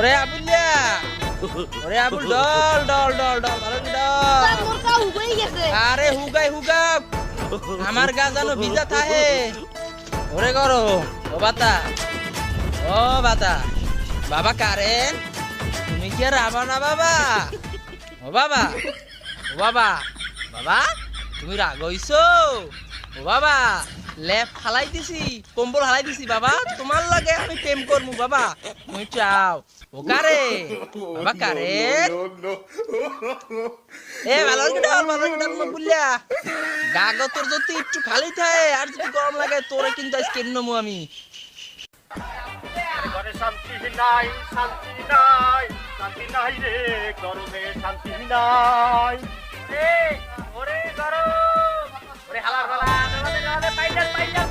ওরে আবুলিয়া ওরে Abul doll doll doll doll ভালো কি ডল মোর কা হুগাই গেছে আরে হুগাই হুগা আমার গা জানো ভিজা থাহে ওরে করো ও বাতা বাবা কারেন তুমি কি আর আবা না বাবা ও বাবা ও বাবা বাবা তুমি রাগ হইছো ও বাবা লেপ হালাই দিছি কম্বল হালাই দিছি বাবা তোমার লাগে আমি প্রেম করমু বাবা তুমি চাও ও কারে বাবা কারে এ ভালো কি ডাল বললা গাগো তোর যদি একটু খালি থাকে আর যদি গরম লাগে তোরে কিন্তু আজ কেন নমু আমি ঘরে শান্তি নাই রে গরমে শান্তি নাই ওরে গরম ওরে হালার হালা পাইডাল পাইডাল